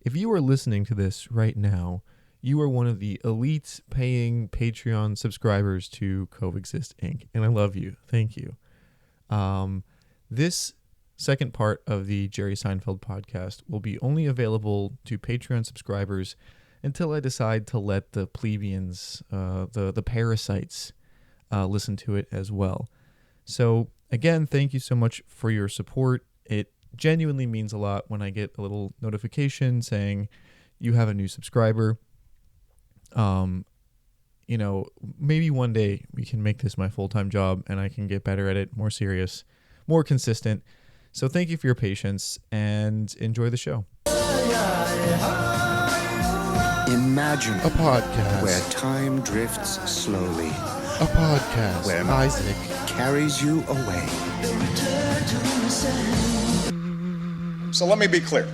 If you are listening to this right now, you are one of the elite paying Patreon subscribers to Coexist Inc., and I love you. Thank you. This second part of the Jerry Seinfeld podcast will be only available to Patreon subscribers until I decide to let the plebeians, the parasites, listen to it as well. So again, thank you so much for your support. It genuinely means a lot when I get a little notification saying you have a new subscriber. Maybe one day we can make this my full-time job and I can get better at it, more serious, more consistent. So thank you for your patience and enjoy the show. Imagine A podcast. where time drifts slowly, A podcast. Where Isaac carries you away. So let me be clear.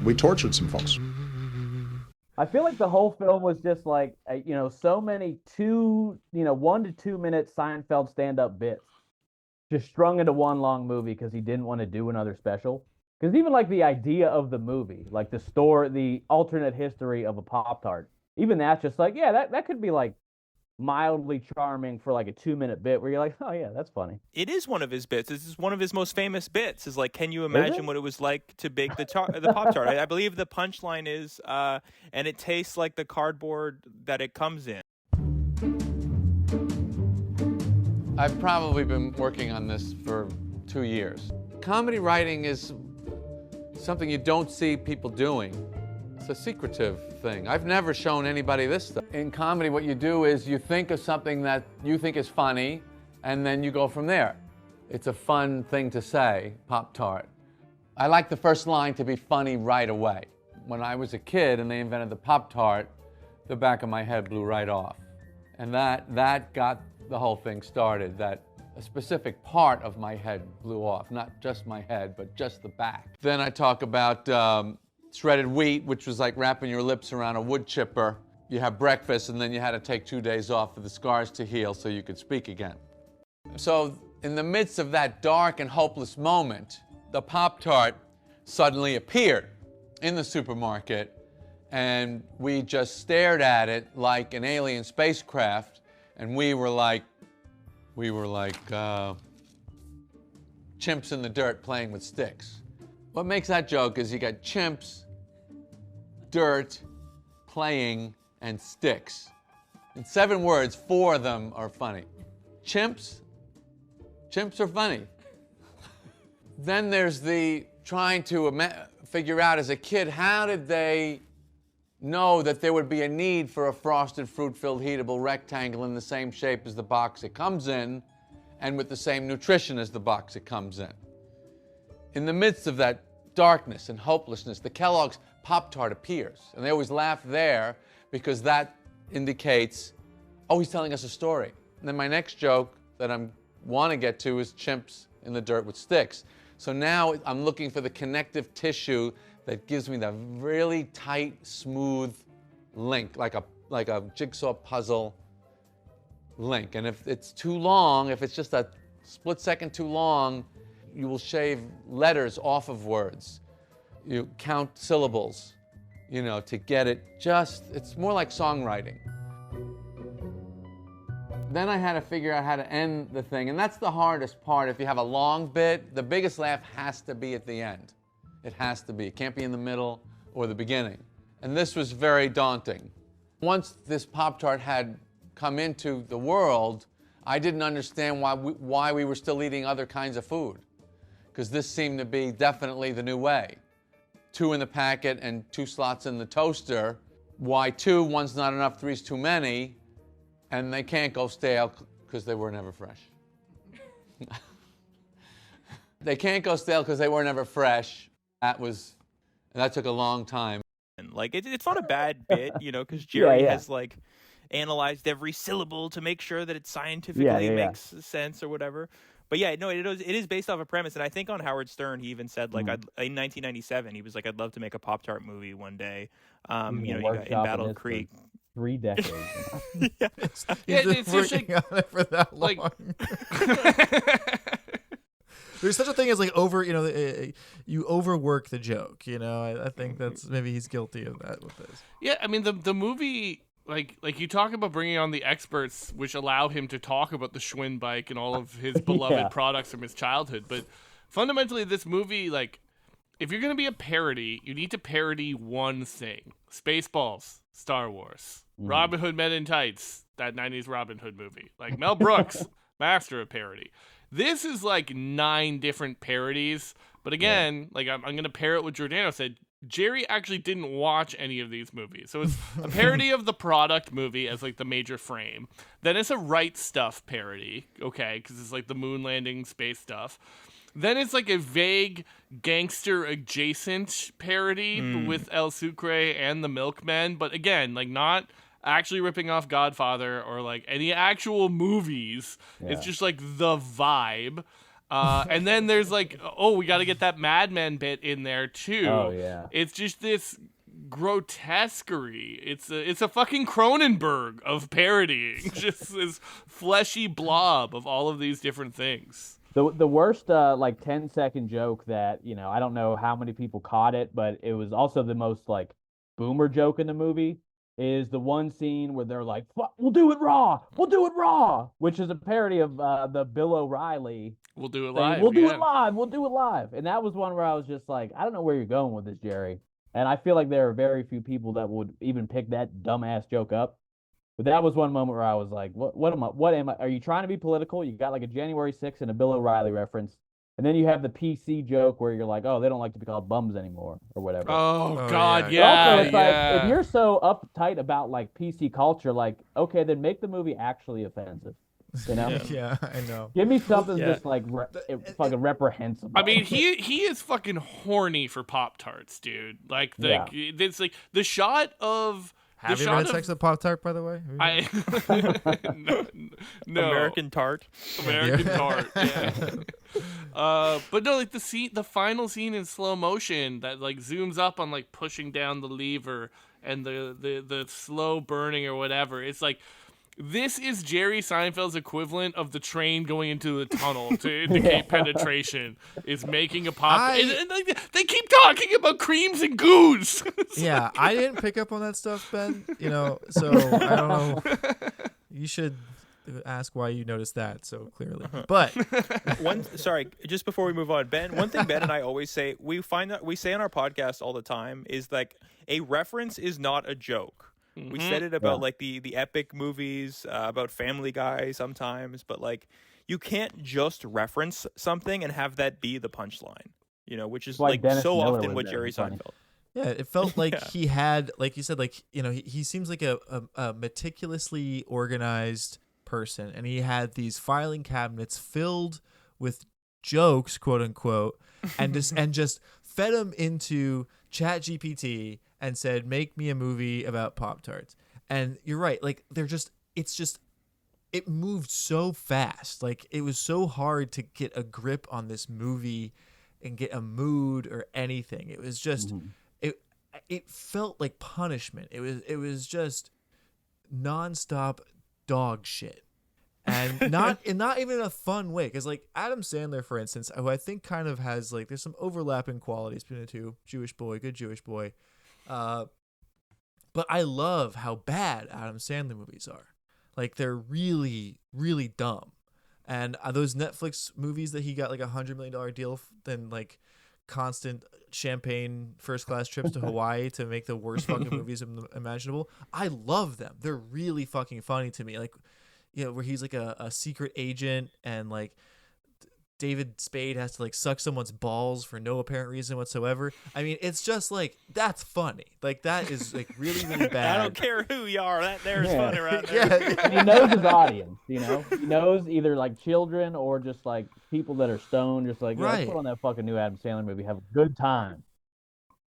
We tortured some folks. I feel like the whole film was just like, so many 1 to 2 minute Seinfeld stand-up bits just strung into one long movie because he didn't want to do another special. Because even like the idea of the movie, like the alternate history of a Pop-Tart, even that's just like, yeah, that could be like mildly charming for like a 2-minute bit where you're like, oh yeah, that's funny. It is one of his bits. This is one of his most famous bits. Is like, can you imagine what it was like to bake the Pop-Tart? I believe the punchline is, and it tastes like the cardboard that it comes in. I've probably been working on this for 2 years. Comedy writing is something you don't see people doing. It's a secretive thing. I've never shown anybody this stuff. In comedy, what you do is you think of something that you think is funny, and then you go from there. It's a fun thing to say, Pop-Tart. I like the first line to be funny right away. When I was a kid and they invented the Pop-Tart, the back of my head blew right off. And that got the whole thing started, that a specific part of my head blew off, not just my head, but just the back. Then I talk about shredded wheat, which was like wrapping your lips around a wood chipper. You have breakfast, and then you had to take 2 days off for the scars to heal so you could speak again. So in the midst of that dark and hopeless moment, the Pop-Tart suddenly appeared in the supermarket, and we just stared at it like an alien spacecraft, and we were like chimps in the dirt playing with sticks. What makes that joke is you got chimps, dirt, playing, and sticks. In 7 words, 4 of them are funny. Chimps are funny. Then there's the trying to figure out as a kid, how did they know that there would be a need for a frosted fruit-filled heatable rectangle in the same shape as the box it comes in and with the same nutrition as the box it comes in. In the midst of that darkness and hopelessness, the Kellogg's Pop-Tart appears. And they always laugh there because that indicates, oh, he's telling us a story. And then my next joke that I want to get to is chimps in the dirt with sticks. So now I'm looking for the connective tissue that gives me the really tight, smooth link, like a jigsaw puzzle link. And if it's too long, if it's just a split second too long, you will shave letters off of words. You count syllables, to get it it's more like songwriting. Then I had to figure out how to end the thing, and that's the hardest part. If you have a long bit, the biggest laugh has to be at the end. It has to be. It can't be in the middle or the beginning. And this was very daunting. Once this Pop-Tart had come into the world, I didn't understand why we were still eating other kinds of food, because this seemed to be definitely the new way. 2 in the packet and 2 slots in the toaster. Why 2? 1's not enough, 3's too many. And they can't go stale because they were never fresh. They can't go stale because they were never fresh. That took a long time. And like it's not a bad bit, because Jerry has like analyzed every syllable to make sure that it scientifically makes sense or whatever. But yeah, no, it is based off a premise, and I think on Howard Stern he even said like in 1997 he was like, I'd love to make a Pop-Tart movie one day. You got in Battle Creek. 3 decades. It's working on it for that long. There's such a thing as like you overwork the joke. I think that's maybe he's guilty of that with this. Yeah, I mean the movie. Like you talk about bringing on the experts, which allow him to talk about the Schwinn bike and all of his beloved products from his childhood. But fundamentally, this movie, like, if you're going to be a parody, you need to parody one thing. Spaceballs, Star Wars. Robin Hood Men in Tights, that 90s Robin Hood movie. Like, Mel Brooks, master of parody. This is like 9 different parodies. But again, like I'm going to pair it with Giordano said, Jerry actually didn't watch any of these movies. So it's a parody of the product movie as like the major frame. Then it's a Right Stuff parody, okay, because it's like the moon landing space stuff. Then it's like a vague gangster adjacent parody with El Sucre and the Milkmen. But again, like not actually ripping off Godfather or like any actual movies. Yeah. It's just like the vibe. And then there's like, we got to get that Mad Men bit in there too. Oh yeah. It's just this grotesquerie. It's a fucking Cronenberg of parodying. Just this fleshy blob of all of these different things. The worst like 10-second joke that, I don't know how many people caught it, but it was also the most like boomer joke in the movie. Is the one scene where they're like, we'll do it raw, which is a parody of the Bill O'Reilly. We'll do it live. We'll do it live. And that was one where I was just like, I don't know where you're going with this, Jerry. And I feel like there are very few people that would even pick that dumbass joke up. But that was one moment where I was like, what am I? Are you trying to be political? You got like a January 6th and a Bill O'Reilly reference. And then you have the PC joke where you're like, oh, they don't like to be called bums anymore or whatever. Oh God, yeah. Also, it's like, if you're so uptight about like PC culture, like, okay, then make the movie actually offensive. Yeah, I know. Give me something just like fucking reprehensible. I mean, he is fucking horny for Pop-Tarts, dude. Like, it's like the shot of. Have you ever had sex with Pop-Tart, by the way? No. American Tart. American Tart, yeah. But no, like the final scene in slow motion that like zooms up on like pushing down the lever and the slow burning or whatever. It's like, this is Jerry Seinfeld's equivalent of the train going into the tunnel to indicate penetration. Is making a pop. And they keep talking about creams and goos. Yeah, I didn't pick up on that stuff, Ben. So I don't know. You should ask why you noticed that so clearly. But just before we move on, Ben, one thing Ben and I always say, we say on our podcast all the time, is like a reference is not a joke. We said it about like the epic movies, about Family Guy sometimes, but like you can't just reference something and have that be the punchline, which is like Dennis so Miller often what Jerry Seinfeld. Yeah, it felt like he had, like you said, like, he seems like a meticulously organized person, and he had these filing cabinets filled with jokes, quote unquote, and just fed them into ChatGPT and said, make me a movie about Pop-Tarts. And you're right, like it moved so fast. Like it was so hard to get a grip on this movie and get a mood or anything. It was just it felt like punishment. It was just nonstop dog shit. And not even in a fun way, because like Adam Sandler, for instance, who I think kind of has like, there's some overlapping qualities between the two. Jewish boy, good Jewish boy. But I love how bad Adam Sandler movies are. Like they're really, really dumb. And those Netflix movies that he got like $100 million deal, then like constant champagne first class trips to Hawaii to make the worst fucking movies imaginable. I love them. They're really fucking funny to me. Like, where he's like a secret agent and like David Spade has to like suck someone's balls for no apparent reason whatsoever. I mean, it's just like, that's funny. Like that is like really, really bad. I don't care who you are. That there's funny right there. Yeah. He knows his audience, He knows either like children or just like people that are stoned, just like, let's put on that fucking new Adam Sandler movie, have a good time.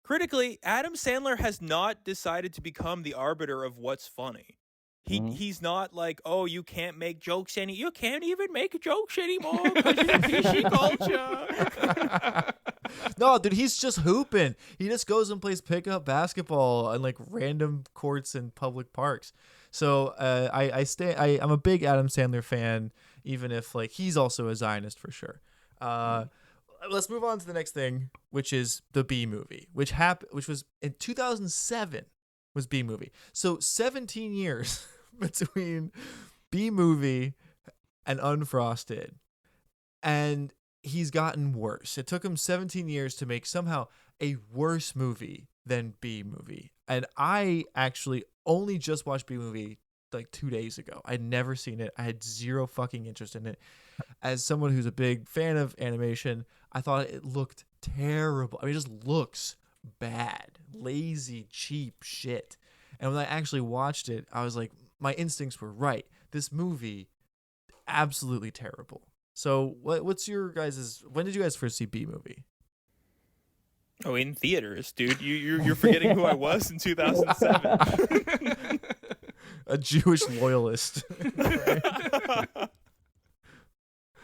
Critically, Adam Sandler has not decided to become the arbiter of what's funny. He's not like, oh, you can't make jokes you can't even make jokes anymore because you're PC culture. No, dude, he's just hooping. He just goes and plays pickup basketball on like random courts in public parks. So I'm a big Adam Sandler fan, even if like he's also a Zionist for sure. Let's move on to the next thing, which is the B movie, which was in 2007 was B movie. So 17 years between B movie and Unfrosted, and he's gotten worse. It took him 17 years to make somehow a worse movie than B movie. And I actually only just watched B movie like 2 days ago. I'd never seen it. I had zero fucking interest in it. As someone who's a big fan of animation, I thought it looked terrible. I mean, it just looks bad, lazy, cheap shit. And when I actually watched it, I was like, my instincts were right. This movie, absolutely terrible. So what's your guys's? When did you guys first see B movie? Oh, in theaters, dude. You're forgetting who I was in 2007. A Jewish loyalist.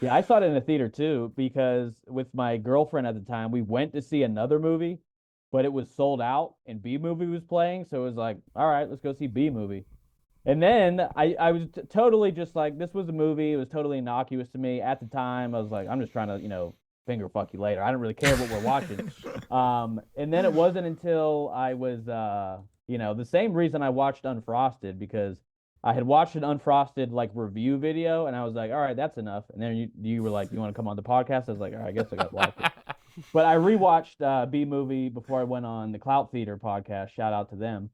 Yeah, I saw it in a theater too because with my girlfriend at the time, we went to see another movie, but it was sold out and B movie was playing, so it was like, all right, let's go see B movie. And then I was totally just like, this was a movie. It was totally innocuous to me at the time. I was like, I'm just trying to, finger fuck you later. I don't really care what we're watching. And then it wasn't until I was, the same reason I watched Unfrosted, because I had watched an Unfrosted like review video, and I was like, all right, that's enough. And then you were like, you want to come on the podcast? I was like, all right, I guess I got to watch it. But I rewatched B movie before I went on the Clout Theater podcast. Shout out to them.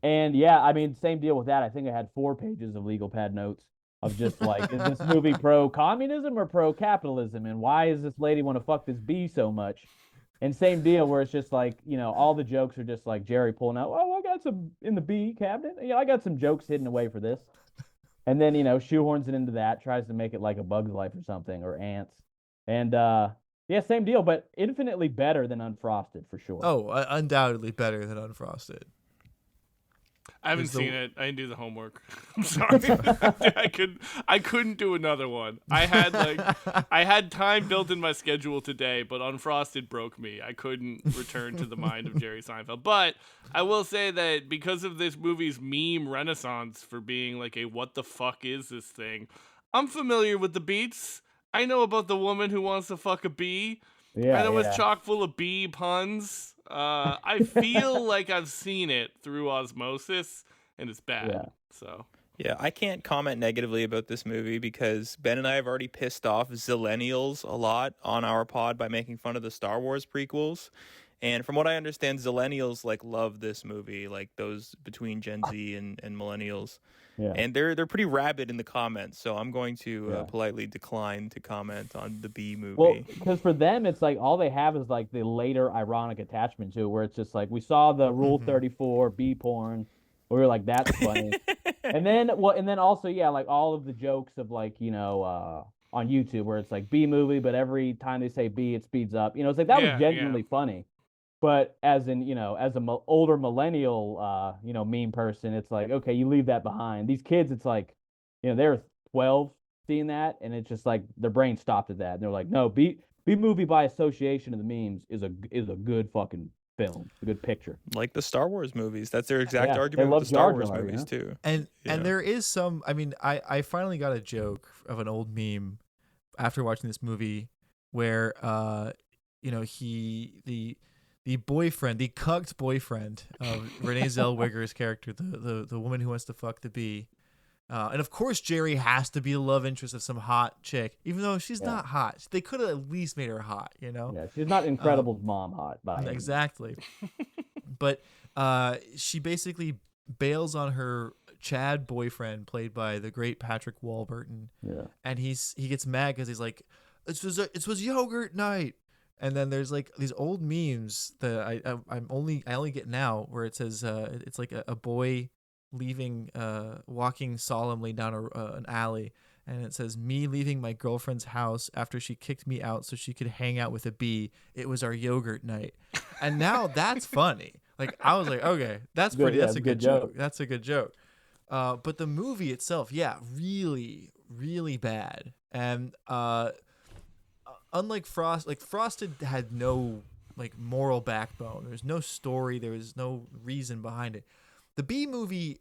And yeah, I mean, same deal with that. I think I had 4 pages of legal pad notes of just like, is this movie pro-communism or pro-capitalism? And why does this lady want to fuck this bee so much? And same deal where it's just like, all the jokes are just like Jerry pulling out, oh, I got some in the bee cabinet. I got some jokes hidden away for this. And then, shoehorns it into that, tries to make it like A Bug's Life or something, or Ants. And yeah, same deal, but infinitely better than Unfrosted for sure. Oh, undoubtedly better than Unfrosted. I haven't seen it. I didn't do the homework. I'm sorry. I couldn't do another one. I had time built in my schedule today, but Unfrosted broke me. I couldn't return to the mind of Jerry Seinfeld. But I will say that because of this movie's meme renaissance for being like a what the fuck is this thing, I'm familiar with the beats. I know about the woman who wants to fuck a bee. Yeah, I know it's chock full of bee puns. I feel like I've seen it through osmosis, and it's bad. Yeah. So yeah, I can't comment negatively about this movie because Ben and I have already pissed off Zillennials a lot on our pod by making fun of the Star Wars prequels. And from what I understand, Zillennials love this movie, like those between Gen Z and millennials. Yeah. And they're pretty rabid in the comments, so I'm going to politely decline to comment on the B movie. Well, because for them, it's like all they have is like the later ironic attachment to it, where it's just like, we saw the Rule 34 B porn, we were like, that's funny. and then also, like all of the jokes of like, on YouTube where it's like B movie, but every time they say B, it speeds up. It's like that was genuinely funny. But as an older millennial, meme person, it's like, okay, you leave that behind. These kids, it's like, they're 12 seeing that, and it's just like their brain stopped at that. And they're like, no, B movie by association of the memes is a good fucking film, a good picture. Like the Star Wars movies. That's their exact argument with the Star Wars movies too. And there is some. I mean, I finally got a joke of an old meme after watching this movie where the boyfriend, the cucked boyfriend of Renee Zellweger's character, the woman who wants to fuck the bee. And of course, Jerry has to be the love interest of some hot chick, even though she's not hot. They could have at least made her hot, Yeah, she's not Incredible's mom hot. Exactly. But she basically bails on her Chad boyfriend, played by the great Patrick Warburton. Yeah. And he gets mad because he's like, it was yogurt night. And then there's like these old memes that I only get now, where it says it's like a boy leaving walking solemnly down an alley, and it says, me leaving my girlfriend's house after she kicked me out so she could hang out with a bee. It was our yogurt night. And now that's funny. Like I was like, okay, that's pretty. That's a good joke. That's a good joke. But the movie itself, really, really bad. And unlike Frosted had no moral backbone. There's no story. There was no reason behind it. The B movie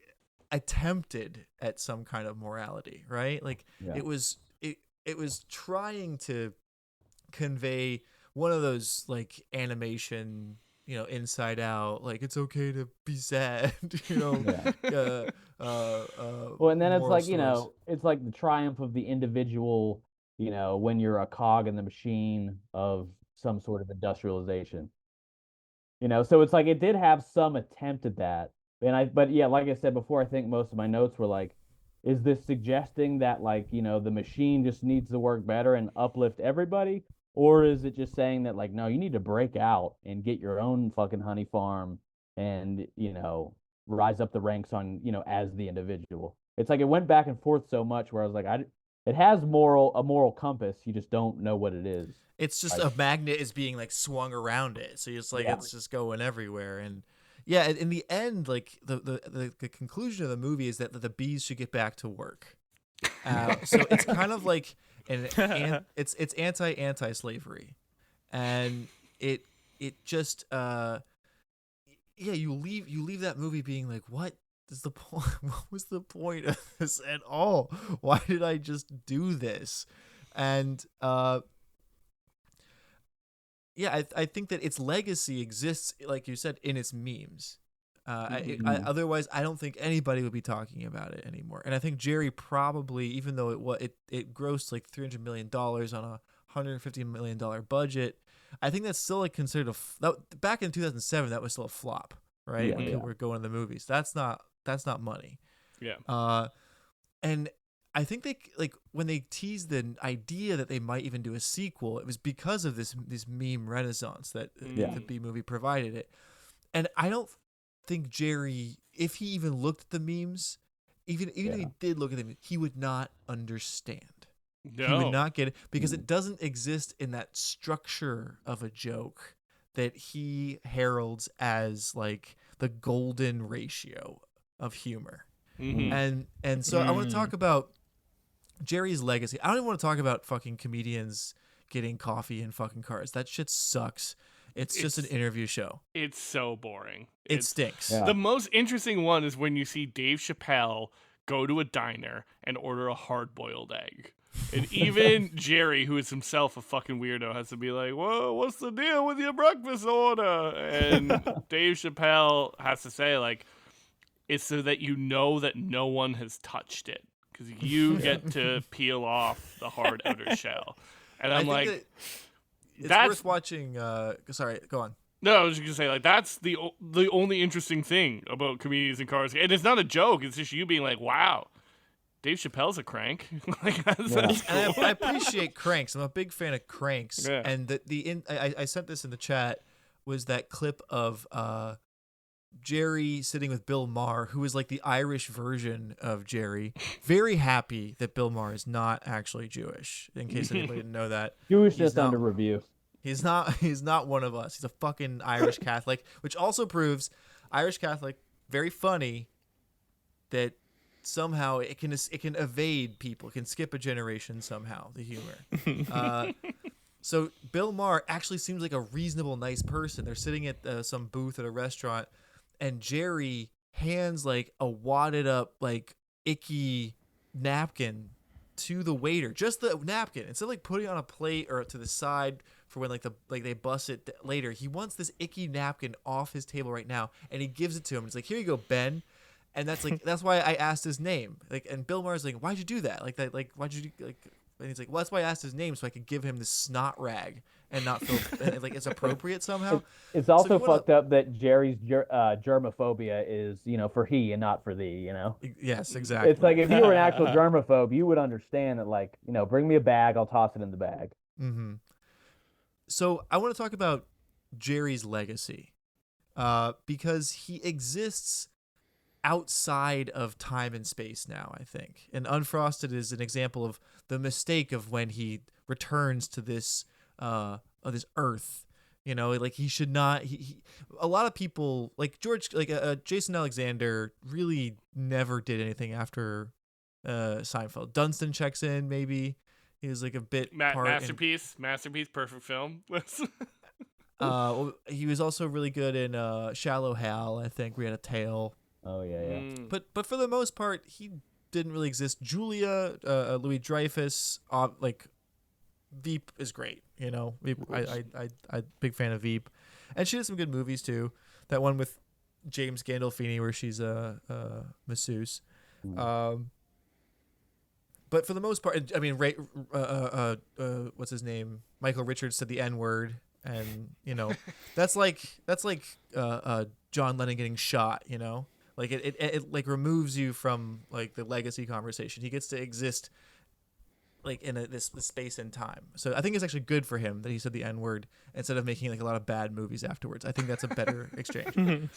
attempted at some kind of morality, right? It it was trying to convey one of those like animation, Inside Out, like it's okay to be sad, Well, and then it's moral like, stories. it's like the triumph of the individual, when you're a cog in the machine of some sort of industrialization. So it's like it did have some attempt at that. But yeah, like I said before, I think most of my notes were like, is this suggesting that like, the machine just needs to work better and uplift everybody? Or is it just saying that like, no, you need to break out and get your own fucking honey farm and, rise up the ranks on, as the individual? It's like it went back and forth so much where I was like, it has a moral compass, you just don't know what it is. It's just Like, a magnet is being like swung around it, so it's like Yeah. it's just going everywhere. And yeah, in the end, like the conclusion of the movie is that the bees should get back to work. So it's kind of like it's anti-slavery, and it just you leave that movie being like, what is the point? What was the point of this at all? Why did I just do this? And yeah, I think that its legacy exists, like you said, in its memes. Otherwise, I don't think anybody would be talking about it anymore. And I think Jerry probably, even though it grossed like $300 million on a $150 million budget, I think that's still like considered back in 2007. That was still a flop, right? When people were going to the movies, that's not money. Yeah. And I think they like when they teased the idea that they might even do a sequel, it was because of this meme renaissance that the B movie provided it. And I don't think Jerry, if he even looked at the memes, even if he did look at them, he would not understand. No. He would not get it because it doesn't exist in that structure of a joke that he heralds as like the golden ratio of humor. Mm-hmm. And so I want to talk about Jerry's legacy. I don't even want to talk about fucking comedians getting coffee in fucking cars. That shit sucks. It's just an interview show. It's so boring. It stinks. Yeah. The most interesting one is when you see Dave Chappelle go to a diner and order a hard-boiled egg. And even Jerry, who is himself a fucking weirdo, has to be like, whoa, what's the deal with your breakfast order? And Dave Chappelle has to say, like, it's so that you know that no one has touched it. Because you get to peel off the hard outer shell. And I'm like, it's worth watching. Sorry, go on. No, I was just gonna say, like, that's the only interesting thing about comedians in cars, and it's not a joke. It's just you being like, "Wow, Dave Chappelle's a crank." Like, that's cool. And I appreciate cranks. I'm a big fan of cranks. Yeah. And I sent this in the chat, was that clip of Jerry sitting with Bill Maher, who is like the Irish version of Jerry, very happy that Bill Maher is not actually Jewish. In case anybody didn't know that, Jewishness under review. He's not one of us. He's a fucking Irish Catholic, which also proves Irish Catholic, very funny, that somehow it can evade people, it can skip a generation somehow, the humor. So Bill Maher actually seems like a reasonable, nice person. They're sitting at some booth at a restaurant, and Jerry hands like a wadded up, like icky napkin to the waiter, just the napkin, instead of like putting it on a plate or to the side for when they bust it later. He wants this icky napkin off his table right now, and he gives it to him. He's like, "Here you go, Ben." And that's like that's why I asked his name. Like, and Bill Maher's like, "Why'd you do that? Like that? Like why'd you like?" And he's like, "Well, that's why I asked his name, so I could give him this snot rag and not feel like it's appropriate somehow." It's also fucked up that Jerry's germophobia is, for he and not for thee, Yes, exactly. It's like if you were an actual germaphobe, you would understand that, like, bring me a bag, I'll toss it in the bag. Mm-hmm. So I want to talk about Jerry's legacy, because he exists outside of time and space now, I think. And Unfrosted is an example of the mistake of when he returns to this earth. Like he should not. A lot of people like Jason Alexander really never did anything after Seinfeld. Dunstan checks in, maybe. He was like a bit masterpiece, perfect film. Well, he was also really good in Shallow Hal, I think. We had a tail. Oh yeah. But for the most part, didn't really exist. Julia, Louis Dreyfus, like Veep is great. You know, Veep, I big fan of Veep, and she did some good movies too. That one with James Gandolfini where she's a masseuse. But for the most part, I mean, what's his name? Michael Richards said the N-word, and you know, that's like John Lennon getting shot. You know, like it like removes you from like the legacy conversation. He gets to exist like in this space and time. So I think it's actually good for him that he said the N-word instead of making like a lot of bad movies afterwards. I think that's a better exchange.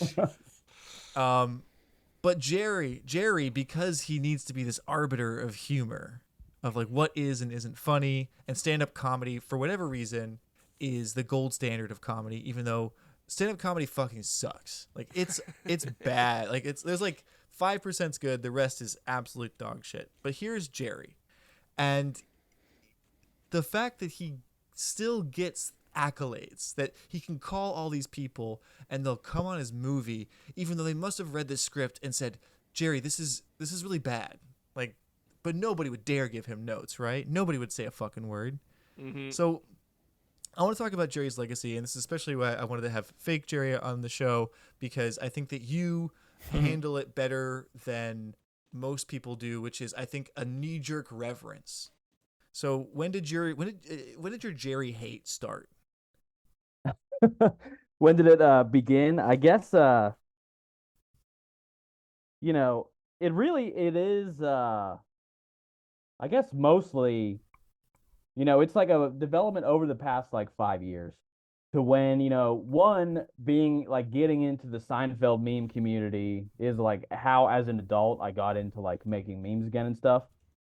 But Jerry, because he needs to be this arbiter of humor, of like what is and isn't funny, and stand-up comedy, for whatever reason, is the gold standard of comedy, even though stand-up comedy fucking sucks. Like, it's bad. Like, there's like 5%'s good, the rest is absolute dog shit. But here's Jerry. And the fact that he still gets accolades, that he can call all these people and they'll come on his movie even though they must have read the script and said, Jerry, this is really bad, like, but nobody would dare give him notes, right? Nobody would say a fucking word. So I want to talk about Jerry's legacy, and this is especially why I wanted to have fake Jerry on the show, because I think that you handle it better than most people do, which is, I think, a knee-jerk reverence. So when did your Jerry hate start? When did it begin? I guess you know, it is I guess mostly, you know, it's like a development over the past like 5 years to when, you know, one being like getting into the Seinfeld meme community is like how as an adult I got into like making memes again and stuff.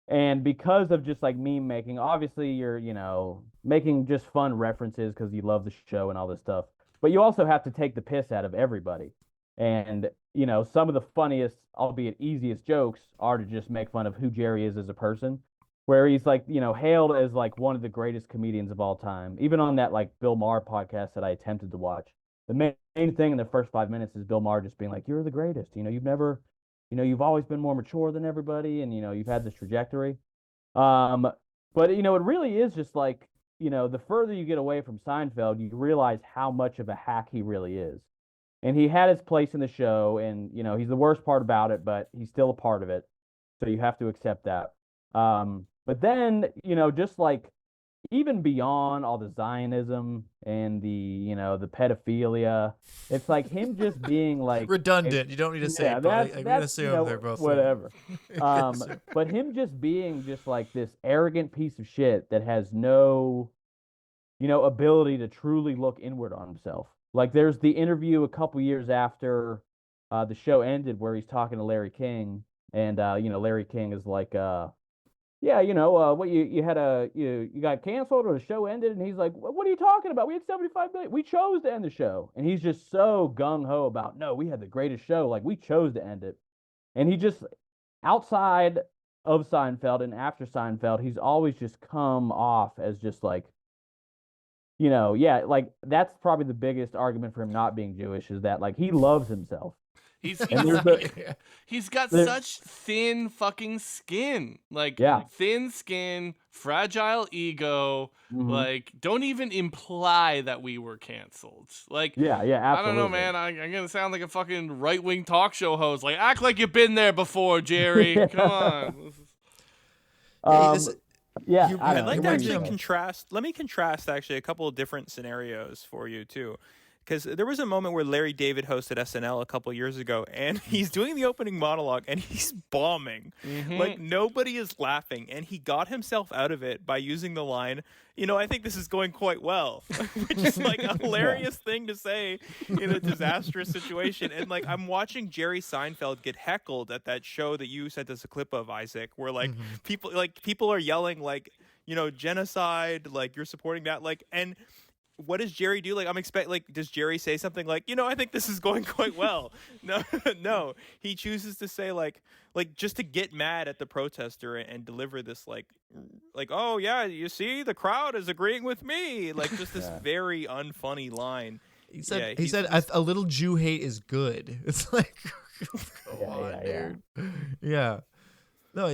And because of just like meme making, obviously you're, you know, making just fun references because you love the show and all this stuff. But you also have to take the piss out of everybody. And, you know, some of the funniest, albeit easiest jokes are to just make fun of who Jerry is as a person, where he's like, you know, hailed as like one of the greatest comedians of all time. Even on that like Bill Maher podcast that I attempted to watch, the main thing in the first 5 minutes is Bill Maher just being like, you're the greatest. You know, you've always been more mature than everybody, and, you know, you've had this trajectory. But, you know, it really is just like, you know, the further you get away from Seinfeld, you realize how much of a hack he really is. And he had his place in the show, and, you know, he's the worst part about it, but he's still a part of it. So you have to accept that. But then, you know, just like even beyond all the Zionism and the, you know, the pedophilia, it's like him just being like redundant. You don't need to say it, but I can assume, you know, they're both whatever. But him just being just like this arrogant piece of shit that has no, you know, ability to truly look inward on himself. Like there's the interview a couple years after the show ended where he's talking to Larry King, and you know, Larry King is like yeah, you know, what you got canceled or the show ended, and he's like, what are you talking about? We had 75 million. We chose to end the show. And he's just so gung-ho about, no, we had the greatest show. Like, we chose to end it. And he just, outside of Seinfeld and after Seinfeld, he's always just come off as just like, you know, yeah, like that's probably the biggest argument for him not being Jewish, is that like he loves himself. He's got such thin fucking skin. Like, thin skin, fragile ego. Like, don't even imply that we were canceled. Like, yeah, absolutely. I don't know, man. I'm going to sound like a fucking right-wing talk show host. Like, act like you've been there before, Jerry. Come on. Yeah, I'd like to actually contrast. Let me contrast actually a couple of different scenarios for you, too. Because there was a moment where Larry David hosted SNL a couple years ago, and he's doing the opening monologue, and he's bombing. Like, nobody is laughing, and he got himself out of it by using the line, you know, I think this is going quite well, which is, like, a hilarious thing to say in a disastrous situation. And, like, I'm watching Jerry Seinfeld get heckled at that show that you sent us a clip of, Isaac, where, like, people are yelling, like, you know, genocide, like, you're supporting that, like, and what does Jerry do? Like, does Jerry say something like, you know, I think this is going quite well? No. He chooses to say like just to get mad at the protester and deliver this like, oh yeah, you see, the crowd is agreeing with me. Like just this very unfunny line. He said a little Jew hate is good. It's like, come on, dude. Yeah. No,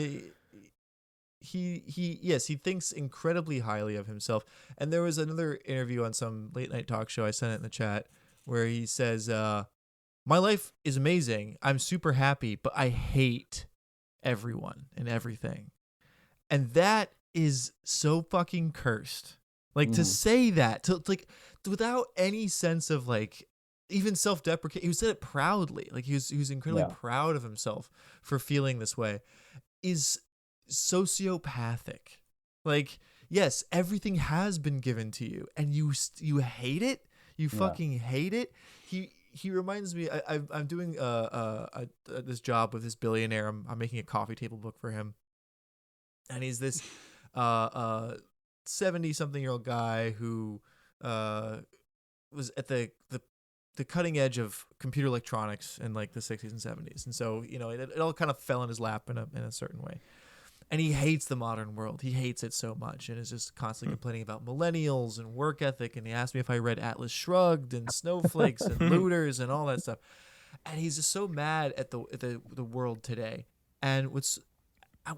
he thinks incredibly highly of himself. And there was another interview on some late night talk show, I sent it in the chat, where he says, my life is amazing. I'm super happy, but I hate everyone and everything. And that is so fucking cursed. Like to say that, to like without any sense of like even self-deprecating. He said it proudly. Like he was incredibly proud of himself for feeling this way. Is sociopathic. Like, yes, everything has been given to you and you hate it. You fucking hate it. He reminds me, I'm doing this job with this billionaire. I'm making a coffee table book for him. And he's this 70-something-year-old guy who was at the cutting edge of computer electronics in like the 60s and 70s. And so, it all kind of fell in his lap in a certain way. And he hates the modern world. He hates it so much and is just constantly complaining about millennials and work ethic. And he asked me if I read Atlas Shrugged and Snowflakes and Looters and all that stuff. And he's just so mad at the world today. And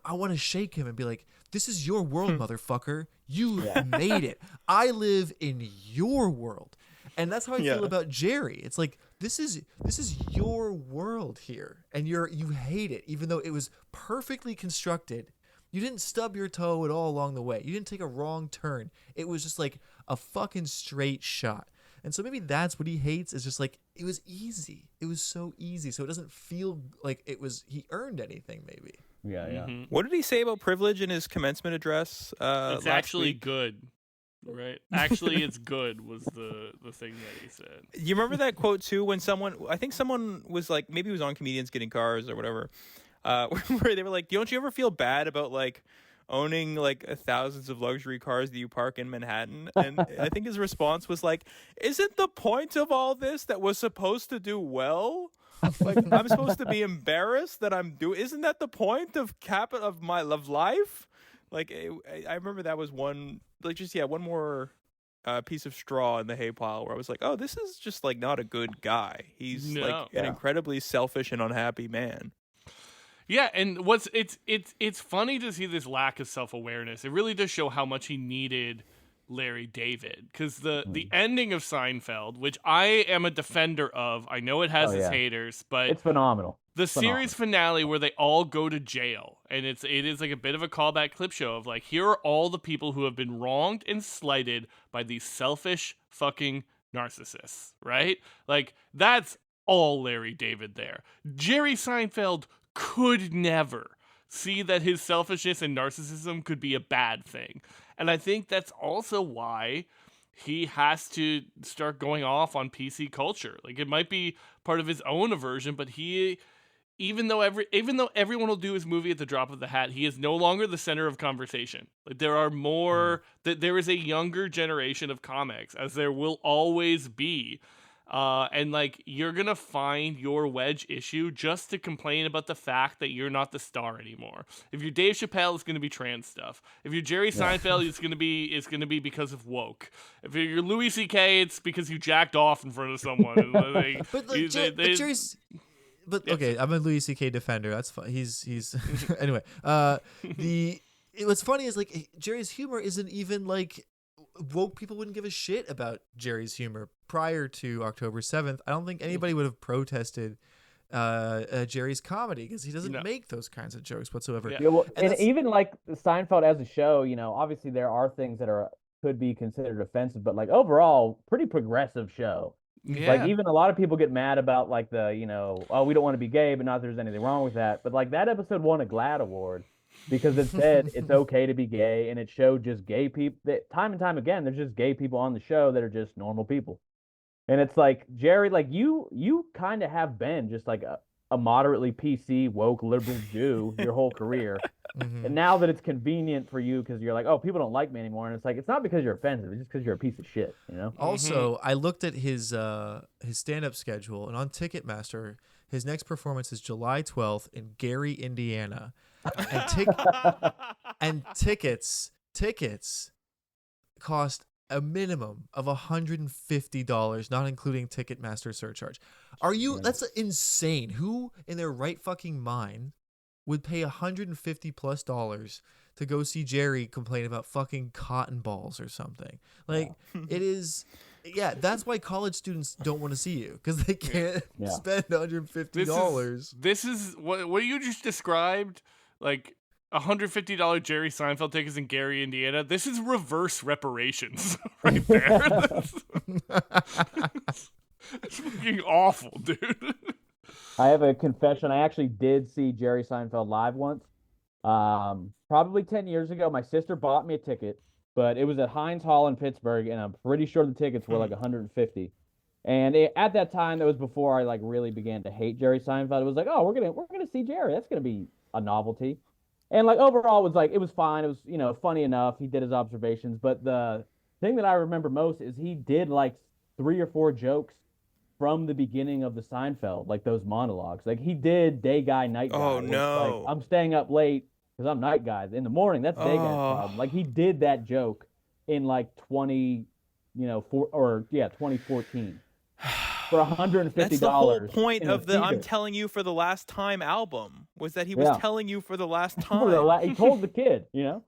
I want to shake him and be like, this is your world, motherfucker. You made it. I live in your world. And that's how I feel about Jerry. It's like, this is your world here. And you hate it, even though it was perfectly constructed. You didn't stub your toe at all along the way. You didn't take a wrong turn. It was just like a fucking straight shot. And so maybe that's what he hates, is just like, it was easy. It was so easy. So it doesn't feel like he earned anything, maybe. Yeah. What did he say about privilege in his commencement address? It's actually good. Right. Actually, it's good was the thing that he said. You remember that quote too, when someone was like, maybe it was on Comedians Getting Cars or whatever, where they were like, don't you ever feel bad about like owning like thousands of luxury cars that you park in Manhattan? And I think his response was like, isn't the point of all this that we're supposed to do well? Like, I'm supposed to be embarrassed that I'm doing. Isn't that the point of my life? Like, I remember that was one, like, just one more piece of straw in the hay pile where I was like, oh, this is just like not a good guy. He's an incredibly selfish and unhappy man. Yeah, and it's funny to see this lack of self-awareness. It really does show how much he needed Larry David, because the ending of Seinfeld, which I am a defender of, I know it has its haters, but it's phenomenal. The series finale where they all go to jail, and it is like a bit of a callback clip show of like, here are all the people who have been wronged and slighted by these selfish fucking narcissists, right? Like, that's all Larry David there. Jerry Seinfeld could never see that his selfishness and narcissism could be a bad thing. And I think that's also why he has to start going off on PC culture. Like, it might be part of his own aversion, but even though everyone will do his movie at the drop of the hat, he is no longer the center of conversation. Like, there are more, there is a younger generation of comics, as there will always be. And like, you're gonna find your wedge issue just to complain about the fact that you're not the star anymore. If you're Dave Chappelle, it's gonna be trans stuff. If you're Jerry Seinfeld, it's gonna be because of woke. If you're Louis C.K., it's because you jacked off in front of someone. Jerry's. But okay, I'm a Louis C.K. defender. That's fine. He's anyway. What's funny is like Jerry's humor isn't even like woke people wouldn't give a shit about Jerry's humor prior to October 7th. I don't think anybody would have protested Jerry's comedy because he doesn't make those kinds of jokes whatsoever. Yeah, well, and even like Seinfeld as a show, obviously there are things that could be considered offensive, but like overall, pretty progressive show. Yeah. Like, even a lot of people get mad about like we don't want to be gay, but not that there's anything wrong with that. But like that episode won a GLAAD award because it said it's okay to be gay, and it showed just gay people. That time and time again, there's just gay people on the show that are just normal people. And it's like, Jerry, like you kind of have been just like a moderately PC woke liberal Jew your whole career. And now that it's convenient for you because you're like, oh, people don't like me anymore, and it's like, it's not because you're offensive, it's just because you're a piece of shit, Also, I looked at his stand-up schedule, and on Ticketmaster, his next performance is July 12th in Gary, Indiana, and tickets cost a minimum of $150, not including Ticketmaster surcharge. That's insane. Who in their right fucking mind would pay $150+ to go see Jerry complain about fucking cotton balls or something. Like it is. Yeah, that's why college students don't want to see you, because they can't spend $150. This is what you just described, like $150 Jerry Seinfeld tickets in Gary, Indiana. This is reverse reparations right there. That's fucking awful, dude. I have a confession. I actually did see Jerry Seinfeld live once. Probably 10 years ago. My sister bought me a ticket, but it was at Heinz Hall in Pittsburgh, and I'm pretty sure the tickets were like 150. And at that time, that was before I like really began to hate Jerry Seinfeld. It was like, oh, we're gonna see Jerry. That's gonna be a novelty. And like overall, it was fine. It was funny enough. He did his observations, but the thing that I remember most is he did like 3 or 4 jokes from the beginning of the Seinfeld, like those monologues. Like he did day guy, night guy. Oh no! Like, I'm staying up late because I'm night guy. In the morning, that's day guy's problem. Like he did that joke in like 2014 for $150. That's the whole point of the "I'm telling you for the last time" album, was that he was telling you for the last time. He told the kid, Yeah.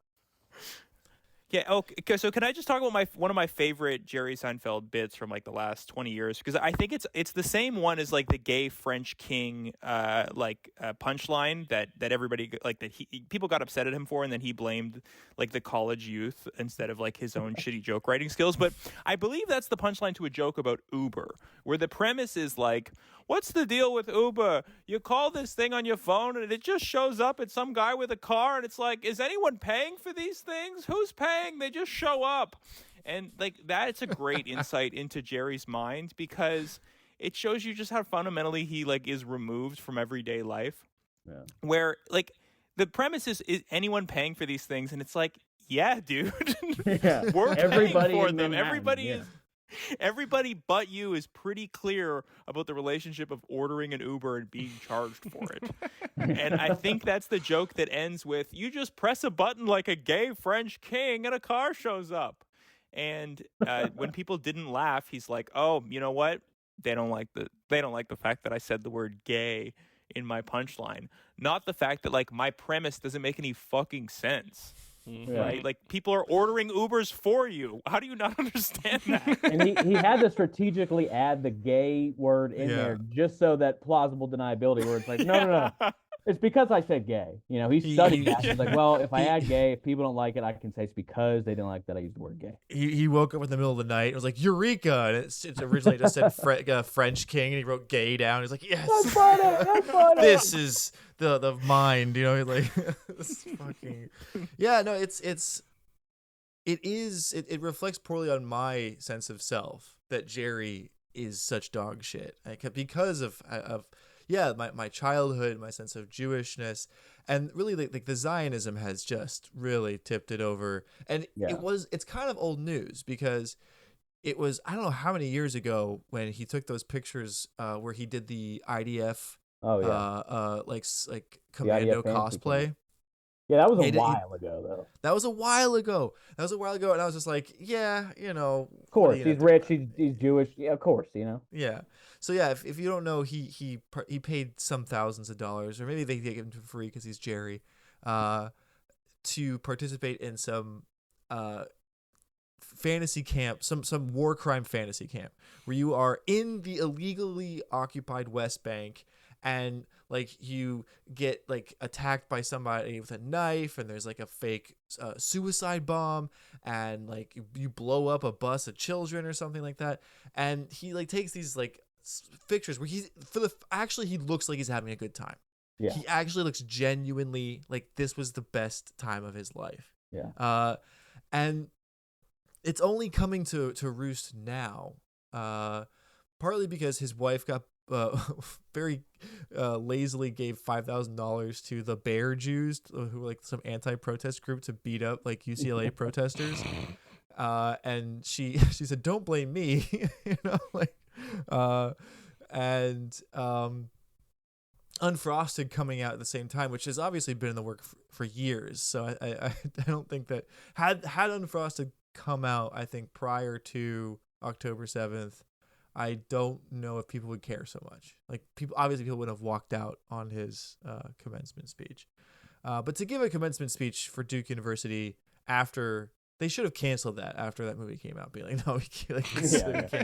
Okay. So can I just talk about one of my favorite Jerry Seinfeld bits from like the last 20 years? Because I think it's the same one as like the gay French king punchline that everybody like that people got upset at him for, and then he blamed like the college youth instead of like his own shitty joke writing skills. But I believe that's the punchline to a joke about Uber, where the premise is like, what's the deal with Uber? You call this thing on your phone and it just shows up. It's some guy with a car, and it's like, is anyone paying for these things? Who's paying? They just show up. And like that's a great insight into Jerry's mind, because it shows you just how fundamentally he like is removed from everyday life. Yeah. Where like the premise is anyone paying for these things? And it's like, yeah, dude. Yeah. We're paying for them. Everybody Everybody but you is pretty clear about the relationship of ordering an Uber and being charged for it. And I think that's the joke that ends with, you just press a button like a gay French king and a car shows up. And when people didn't laugh, he's like, oh, you know what? They don't like the fact that I said the word gay in my punchline. Not the fact that like my premise doesn't make any fucking sense. Right? Like people are ordering Ubers for you. How do you not understand that? And he had to strategically add the gay word in there just so that plausible deniability, where it's like, no. It's because I said gay. He studied that. He's like, well, if I add gay, if people don't like it, I can say it's because they didn't like that I used the word gay. He woke up in the middle of the night. It was like, Eureka! And it's originally just said French king, and he wrote gay down. He's like, yes! That's funny! This is the mind, like, it's fucking... Yeah, no, it reflects poorly on my sense of self that Jerry is such dog shit. Because of my childhood, my sense of Jewishness, and really like the Zionism has just really tipped it over. And it's kind of old news, because it was, I don't know how many years ago when he took those pictures where he did the IDF like commando cosplay. Yeah, that was a while ago, though. That was a while ago, and I was just like, yeah, Of course, he's rich, he's Jewish. Yeah, of course, Yeah. So yeah, if you don't know, he paid some thousands of dollars, or maybe they gave him for free because he's Jerry, to participate in some fantasy camp, some war crime fantasy camp, where you are in the illegally occupied West Bank, and like you get like attacked by somebody with a knife, and there's like a fake suicide bomb, and like you blow up a bus of children or something like that. And he like takes these like pictures where he looks like he's having a good time. Yeah. He actually looks genuinely like this was the best time of his life. Yeah. And it's only coming to roost now, partly because his wife got very lazily gave $5,000 to the Bear Jews, who were like some anti-protest group, to beat up like UCLA protesters. And she said, "Don't blame me," and Unfrosted coming out at the same time, which has obviously been in the work for years. So I don't think that had Unfrosted come out, I think prior to October 7th, I don't know if people would care so much. Like people would have walked out on his commencement speech. But to give a commencement speech for Duke University after they should have canceled that after that movie came out, being like, no, we can't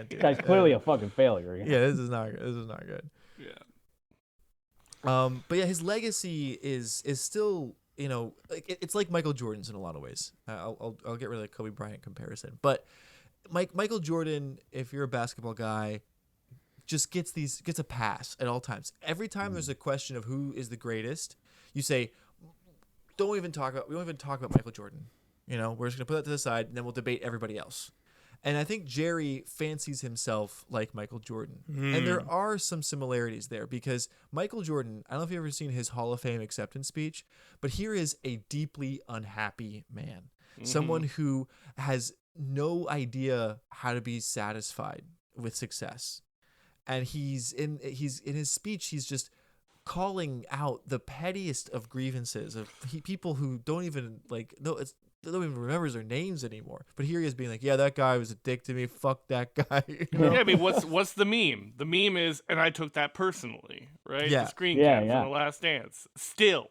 do Guy's it. clearly a fucking failure. Yeah, this is not good. Yeah. But yeah, his legacy is still, you know, like it's like Michael Jordan's in a lot of ways. I'll get rid of the Kobe Bryant comparison, but Michael Jordan, if you're a basketball guy, just gets a pass at all times. Every time there's a question of who is the greatest, you say, we don't even talk about Michael Jordan. You know, we're just gonna put that to the side, and then we'll debate everybody else. And I think Jerry fancies himself like Michael Jordan. And there are some similarities there because Michael Jordan, I don't know if you've ever seen his Hall of Fame acceptance speech, but here is a deeply unhappy man. Someone who has no idea how to be satisfied with success. And he's in his speech, he's just calling out the pettiest of grievances of people who don't even they don't even remember their names anymore. But here he is being like, yeah, that guy was a dick to me. Fuck that guy. You know? Yeah, I mean, what's the meme? The meme is, and I took that personally, right? Yeah. The screen cap from The Last Dance. Still.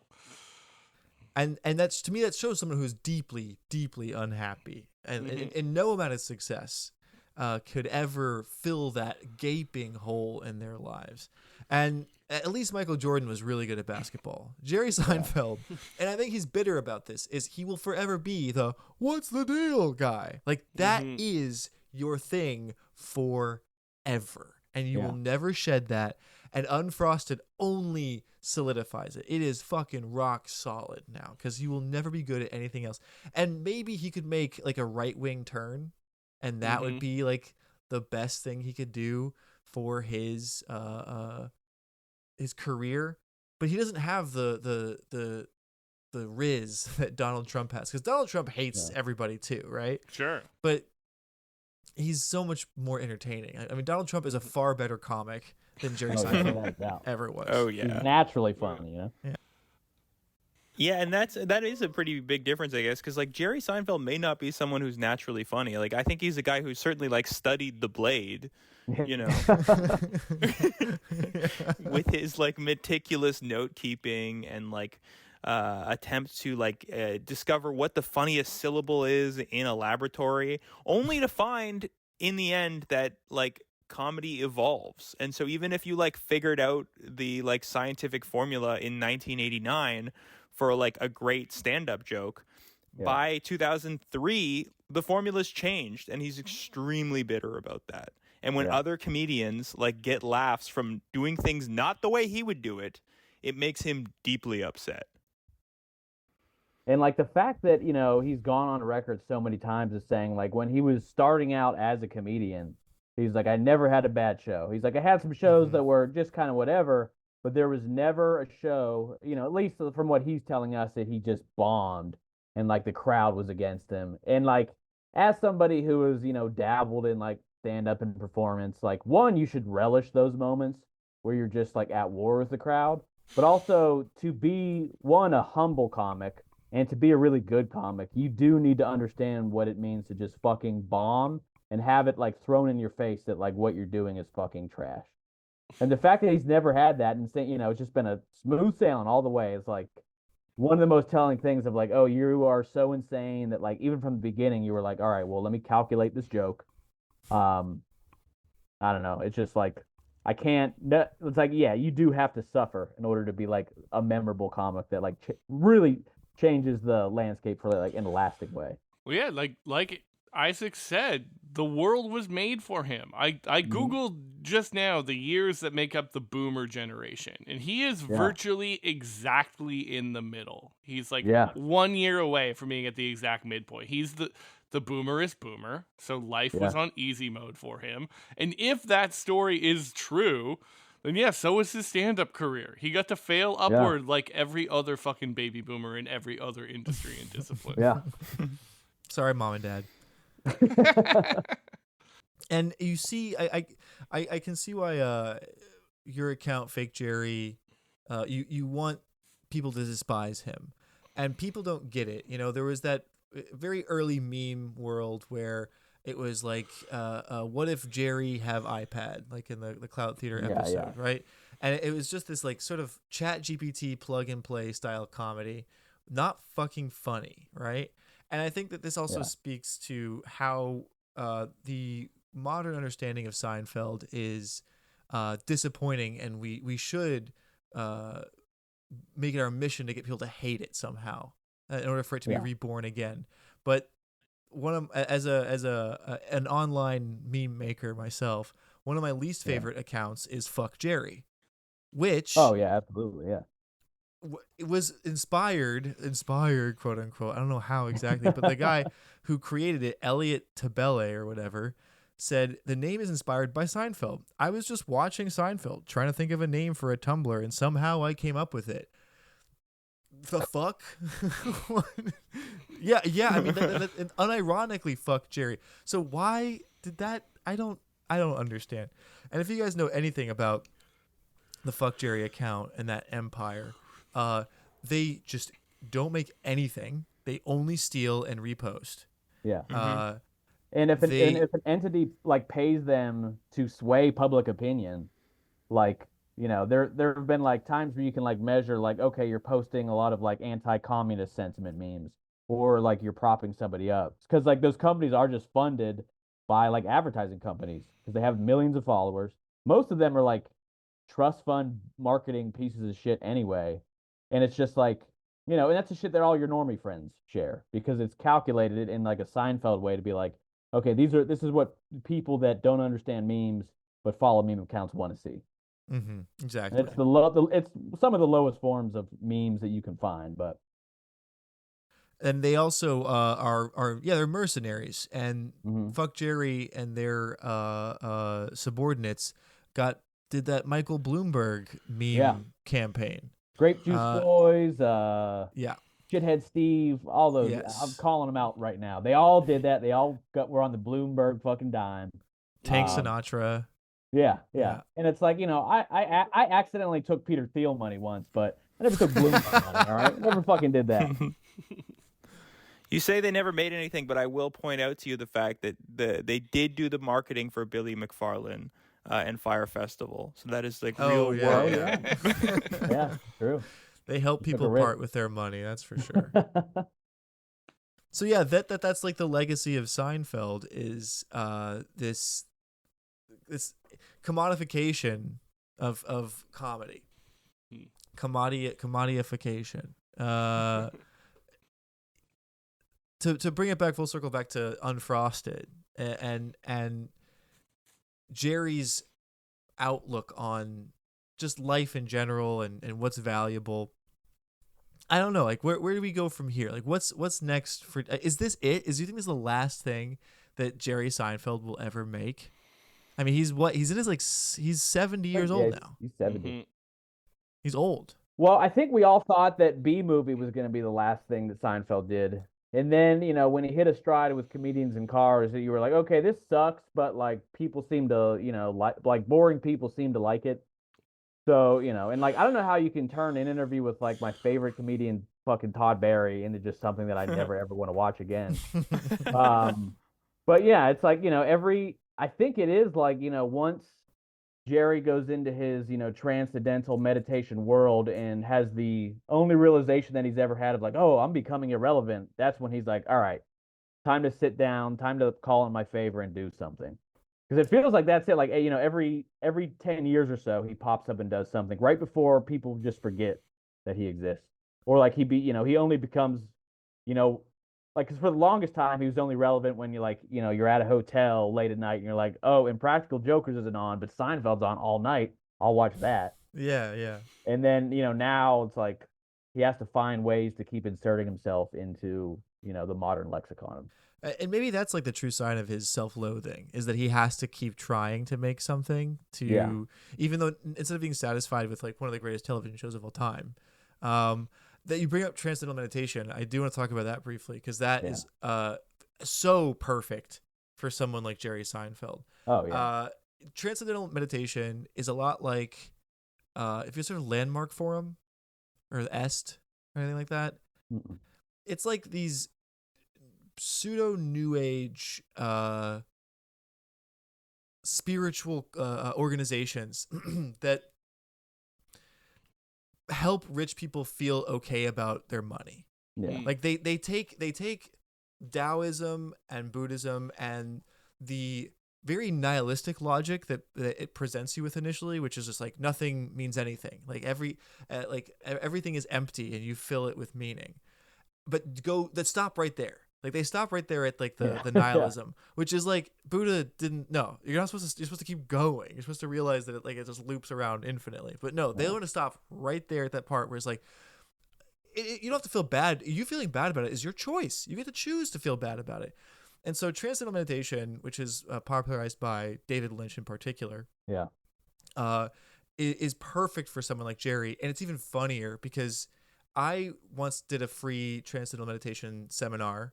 And that's, to me, that shows someone who's deeply, deeply unhappy. And no amount of success could ever fill that gaping hole in their lives. And at least Michael Jordan was really good at basketball. Jerry Seinfeld, and I think he's bitter about this, is he will forever be the what's the deal guy. Like that is your thing forever. And you will never shed that. And Unfrosted only solidifies it. It is fucking rock solid now because you will never be good at anything else. And maybe he could make like a right wing turn, and that would be like the best thing he could do for his career. But he doesn't have the riz that Donald Trump has because Donald Trump hates everybody too, right? Sure. But he's so much more entertaining. I mean, Donald Trump is a far better comic than Jerry Seinfeld ever was. Oh yeah, he's naturally funny, you know. Yeah, and that is a pretty big difference, I guess, because like Jerry Seinfeld may not be someone who's naturally funny. Like I think he's a guy who certainly like studied The Blade, you know, with his like meticulous note keeping and like attempt to like discover what the funniest syllable is in a laboratory, only to find in the end that like comedy evolves. And so even if you like figured out the like scientific formula in 1989 for like a great stand-up joke, by 2003 the formula's changed, and he's extremely bitter about that. And when other comedians like get laughs from doing things not the way he would do it, it makes him deeply upset. And like the fact that, you know, he's gone on record so many times as saying like when he was starting out as a comedian, he's like, I never had a bad show. He's like, I had some shows that were just kind of whatever, but there was never a show, you know, at least from what he's telling us, that he just bombed and like the crowd was against him. And like, as somebody who has, you know, dabbled in like stand up and performance, like one, you should relish those moments where you're just like at war with the crowd, but also to be one, a humble comic, and to be a really good comic, you do need to understand what it means to just fucking bomb and have it like thrown in your face that like what you're doing is fucking trash. And the fact that he's never had that and saying, you know, it's just been a smooth sailing all the way is like one of the most telling things of like, oh, you are so insane that like even from the beginning you were like, all right, well, let me calculate this joke. I don't know. It's just like I can't. It's like, yeah, you do have to suffer in order to be like a memorable comic that like really changes the landscape for like in a lasting way. Well, yeah, like Isaac said, the world was made for him. I Googled just now the years that make up the boomer generation, and he is virtually exactly in the middle. He's like 1 year away from being at the exact midpoint. He's the boomerist boomer, so life was on easy mode for him. And if that story is true, then so is his stand-up career. He got to fail upward like every other fucking baby boomer in every other industry and discipline. Sorry, mom and dad. And you see, I can see why your account, Fake Jerry, you want people to despise him, and people don't get it. You know, there was that very early meme world where it was like, what if Jerry have iPad, like in the Cloud Theater Yeah, episode, right? And it was just this like sort of Chat GPT plug and play style comedy, not fucking funny, right? And I think that this also speaks to how the modern understanding of Seinfeld is disappointing, and we should make it our mission to get people to hate it somehow in order for it to be reborn again. But one of an online meme maker myself, one of my least favorite accounts is Fuck Jerry, which absolutely, it was inspired, quote unquote. I don't know how exactly, but the guy who created it, Elliot Tabele or whatever, said the name is inspired by Seinfeld. I was just watching Seinfeld, trying to think of a name for a Tumblr, and somehow I came up with it. The fuck? yeah. I mean, and unironically, fuck Jerry. So why did that? I don't understand. And if you guys know anything about the Fuck Jerry account and that empire, they just don't make anything. They only steal and repost. Yeah. And if an entity like pays them to sway public opinion, like, you know, there have been like times where you can like measure like, okay, you're posting a lot of like anti-communist sentiment memes, or like you're propping somebody up, because like those companies are just funded by like advertising companies because they have millions of followers. Most of them are like trust fund marketing pieces of shit anyway, and it's just like, you know, and that's the shit that all your normie friends share because it's calculated in like a Seinfeld way to be like, okay, this is what people that don't understand memes but follow meme accounts want to see. Mm-hmm, exactly. And it's some of the lowest forms of memes that you can find, but. And they also are they're mercenaries, and Fuck Jerry and their subordinates did that Michael Bloomberg meme campaign. Grape Juice Boys, Shithead Steve, all those. Yes. I'm calling them out right now. They all did that. They all were on the Bloomberg fucking dime. Tank Sinatra. Yeah. And it's like, you know, I accidentally took Peter Thiel money once, but I never took Bloomberg money. All right, never fucking did that. You say they never made anything, but I will point out to you the fact that they did do the marketing for Billy McFarlane and Fire Festival. So that is like real world. Yeah, true. They help people part with their money, that's for sure. So yeah, that's like the legacy of Seinfeld is this commodification of comedy. Commoditification. To bring it back full circle back to Unfrosted and Jerry's outlook on just life in general and what's valuable. I don't know, like where do we go from here? Like what's next for? Is this it? Do you think this is the last thing that Jerry Seinfeld will ever make? I mean, he's in his he's 70 years old now. He's 70. Mm-hmm. He's old. Well, I think we all thought that B Movie was going to be the last thing that Seinfeld did. And then, you know, when he hit a stride with Comedians in Cars, you were like, okay, this sucks, but like people seem to, you know, like boring people seem to like it. So, you know, and like I don't know how you can turn an interview with like my favorite comedian, fucking Todd Barry, into just something that I never ever want to watch again. But yeah, it's like, you know, I think it is like, you know, once Jerry goes into his, you know, transcendental meditation world and has the only realization that he's ever had of like, oh, I'm becoming irrelevant. That's when he's like, all right, time to sit down, time to call in my favor and do something. Because it feels like that's it. Like, you know, every 10 years or so, he pops up and does something right before people just forget that he exists. Or like he only becomes, you know, like, because for the longest time, he was only relevant when you're at a hotel late at night and you're like, oh, Impractical Jokers isn't on, but Seinfeld's on all night. I'll watch that. Yeah. And then, you know, now it's like he has to find ways to keep inserting himself into, you know, the modern lexicon. And maybe that's like the true sign of his self-loathing is that he has to keep trying to make something even though instead of being satisfied with like one of the greatest television shows of all time, that you bring up Transcendental Meditation. I do want to talk about that briefly because that is so perfect for someone like Jerry Seinfeld. Oh yeah. Transcendental Meditation is a lot like if you sort of Landmark Forum or the Est or anything like that. Mm-mm. It's like these pseudo new age spiritual organizations that help rich people feel okay about their money. Yeah. Like they take Taoism and Buddhism and the very nihilistic logic that it presents you with initially, which is just like nothing means anything. Like everything is empty and you fill it with meaning. But stop right there. Like they stop right there at like the nihilism, which is like Buddha didn't. No, you're supposed to keep going. You're supposed to realize that it just loops around infinitely. But no, they want to stop right there at that part where it's like, you don't have to feel bad. You feeling bad about it is your choice. You get to choose to feel bad about it. And so transcendental meditation, which is popularized by David Lynch in particular, is perfect for someone like Jerry. And it's even funnier because I once did a free transcendental meditation seminar,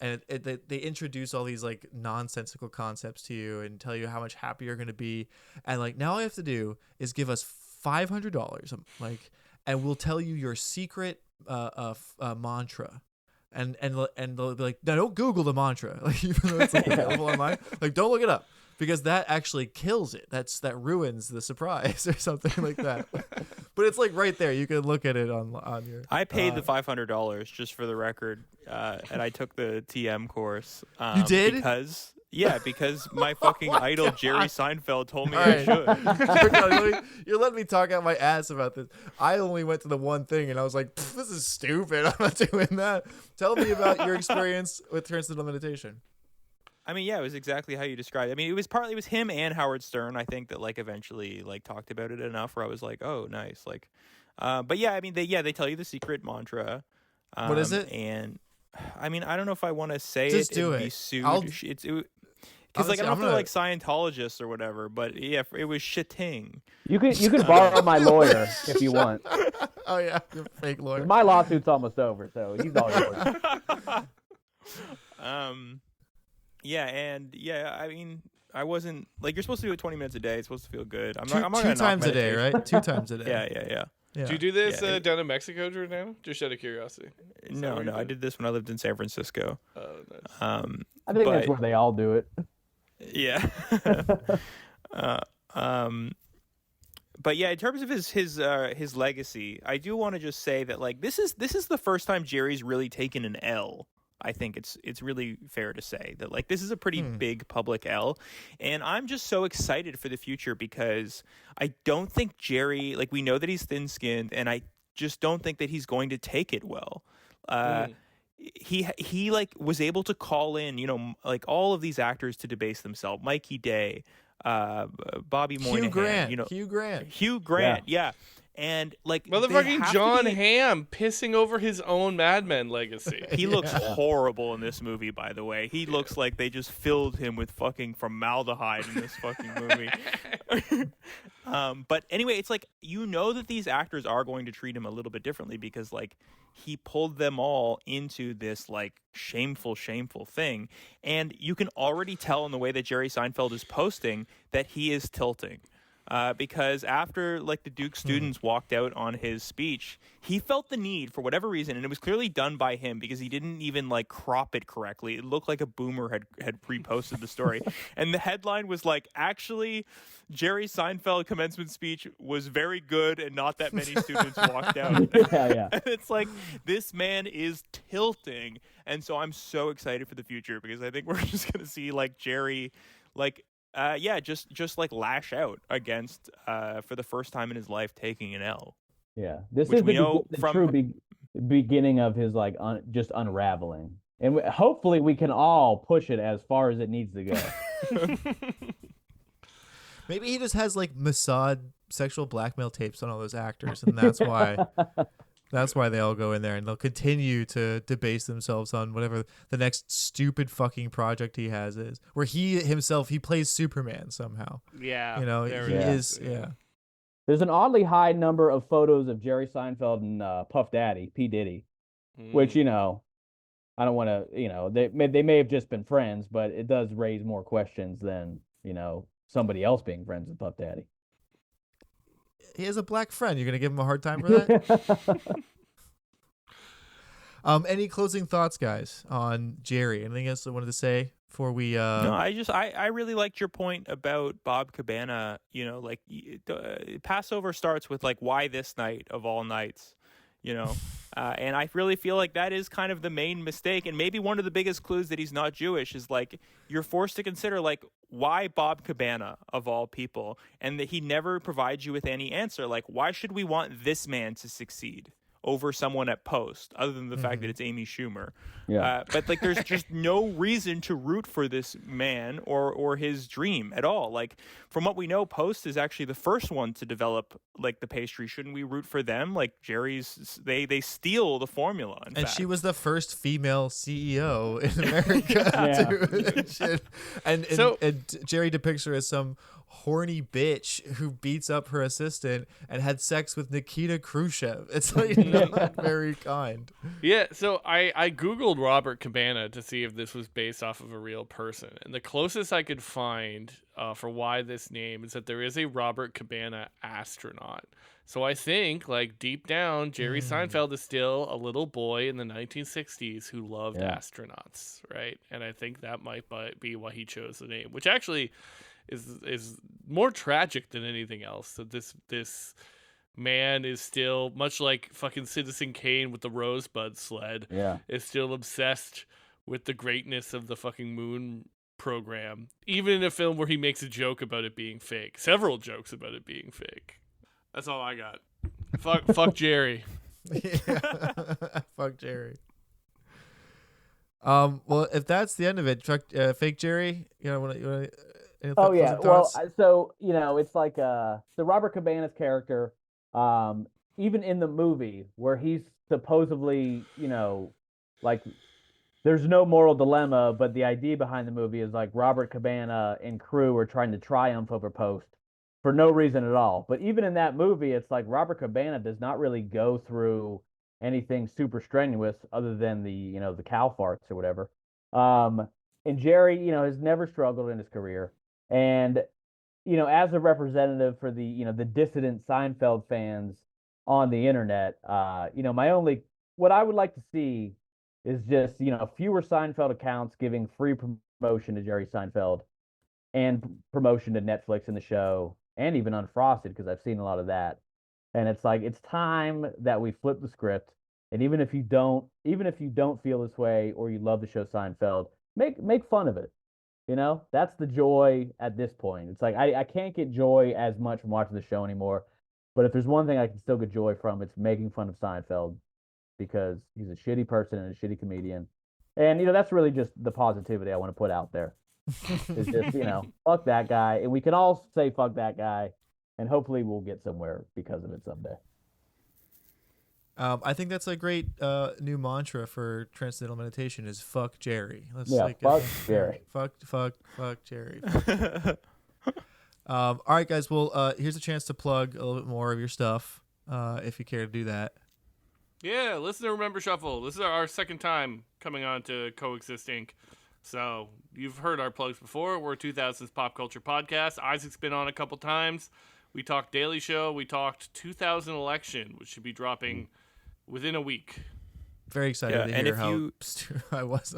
and they introduce all these like nonsensical concepts to you and tell you how much happier you're going to be. And like, now all you have to do is give us $500, like, and we'll tell you your secret mantra. And they'll be like, no, don't Google the mantra. Like, even though it's like available online, like, don't look it up, because that actually kills it. That ruins the surprise or something like that. But it's like right there. You can look at it on your. I paid the $500 just for the record, and I took the TM course. You did? Because my fucking idol Jerry Seinfeld told me All I should. You're letting me talk out my ass about this. I only went to the one thing, and I was like, this is stupid. I'm not doing that. Tell me about your experience with transcendental meditation. I mean, yeah, it was exactly how you described it. I mean, it was him and Howard Stern, I think, that like eventually like talked about it enough where I was like, oh, nice. Like, but yeah, I mean, they tell you the secret mantra. What is it? And I mean, I don't know if I want to say Just it do and it. be sued. Because Honestly, like I don't know if they're like Scientologists or whatever, but yeah, it was shitting. You can borrow my lawyer if you want. Oh yeah, you're a fake lawyer. My lawsuit's almost over, so he's all yours. Yeah, and yeah, I mean, I wasn't like, you're supposed to do it 20 minutes a day. It's supposed to feel good. I'm not two gonna times knock a day, meditation. right? 2 times a day. Yeah. Do you do this down in Mexico, Jordana? Just out of curiosity. No, I did this when I lived in San Francisco. Oh, nice. I think that's where they all do it. Yeah. But yeah, in terms of his legacy, I do want to just say that like this is the first time Jerry's really taken an L. I think it's really fair to say that like this is a pretty big public L, and I'm just so excited for the future because I don't think Jerry, like, we know that he's thin-skinned, and I just don't think that he's going to take it well. He like was able to call in, like all of these actors to debase themselves. Mikey Day, Bobby Moynihan, Hugh Grant, yeah. And like motherfucking John Hamm pissing over his own Mad Men legacy. He looks horrible in this movie, by the way. He looks like they just filled him with fucking formaldehyde in this fucking movie. But anyway, it's like, that these actors are going to treat him a little bit differently because like he pulled them all into this like shameful thing. And you can already tell in the way that Jerry Seinfeld is posting that he is tilting. Because after like the Duke students walked out on his speech, he felt the need for whatever reason, and it was clearly done by him because he didn't even like crop it correctly. It looked like a boomer had reposted the story, and the headline was like, actually, Jerry Seinfeld commencement speech was very good, and not that many students walked out. Yeah. And it's like, this man is tilting, and so I'm so excited for the future because I think we're just gonna see like Jerry, like. Just like lash out against for the first time in his life taking an L. Yeah, this is the true beginning of his like just unraveling, and hopefully we can all push it as far as it needs to go. Maybe he just has like Mossad sexual blackmail tapes on all those actors, and that's why. That's why they all go in there, and they'll continue to debase themselves on whatever the next stupid fucking project he has is. Where he plays Superman somehow. Yeah. He is. Yeah. There's an oddly high number of photos of Jerry Seinfeld and Puff Daddy, P. Diddy, which, I don't want to, they may have just been friends, but it does raise more questions than, somebody else being friends with Puff Daddy. He has a black friend. You're going to give him a hard time for that? Any closing thoughts, guys, on Jerry? Anything else I wanted to say before we? No, I really liked your point about Bob Cabana. Like Passover starts with like, why this night of all nights, and I really feel like that is kind of the main mistake, and maybe one of the biggest clues that he's not Jewish is like you're forced to consider like why Bob Cabana of all people, and that he never provides you with any answer. Like, why should we want this man to succeed over someone at Post, other than the fact that it's Amy Schumer? Yeah. But like, there's just no reason to root for this man or his dream at all. Like, from what we know, Post is actually the first one to develop like the pastry. Shouldn't we root for them? Like Jerry's, they steal the formula. In fact. She was the first female CEO in America. And Jerry depicts her as some horny bitch who beats up her assistant and had sex with Nikita Khrushchev. It's like not very kind. Yeah, so I googled Robert Cabana to see if this was based off of a real person, and the closest I could find for why this name is that there is a Robert Cabana astronaut. So I think, like, deep down, Jerry Seinfeld is still a little boy in the 1960s who loved astronauts, right? And I think that might be why he chose the name, which actually is more tragic than anything else. That this man is still, much like fucking Citizen Kane with the Rosebud sled, is still obsessed with the greatness of the fucking moon program, even in a film where he makes a joke about it being fake. Several jokes about it being fake. That's all I got. Fuck Jerry. Fuck Jerry. Well, if that's the end of it, fake Jerry, Oh yeah, well, so it's like the Robert Cabana's character, even in the movie where he's supposedly, like there's no moral dilemma, but the idea behind the movie is like Robert Cabana and crew are trying to triumph over Post for no reason at all. But even in that movie, it's like Robert Cabana does not really go through anything super strenuous other than the the cow farts or whatever. And Jerry, has never struggled in his career. And, as a representative for the, the dissident Seinfeld fans on the internet, what I would like to see is just, fewer Seinfeld accounts giving free promotion to Jerry Seinfeld and promotion to Netflix and the show, and even Unfrosted, because I've seen a lot of that. And it's like, it's time that we flip the script. And even if you don't feel this way, or you love the show Seinfeld, make fun of it. That's the joy at this point. It's like I can't get joy as much from watching the show anymore. But if there's one thing I can still get joy from, it's making fun of Seinfeld, because he's a shitty person and a shitty comedian. And that's really just the positivity I want to put out there. It's just, fuck that guy. And we can all say fuck that guy, and hopefully we'll get somewhere because of it someday. I think that's a great new mantra for transcendental meditation is fuck Jerry. Fuck Jerry. Fuck Jerry. All right, guys. Well, here's a chance to plug a little bit more of your stuff, if you care to do that. Yeah, listen to Remember Shuffle. This is our second time coming on to Coexist Inc. So you've heard our plugs before. We're a 2000s pop culture podcast. Isaac's been on a couple times. We talked Daily Show. We talked 2000 election, which should be dropping within a week. Very excited to hear how I was.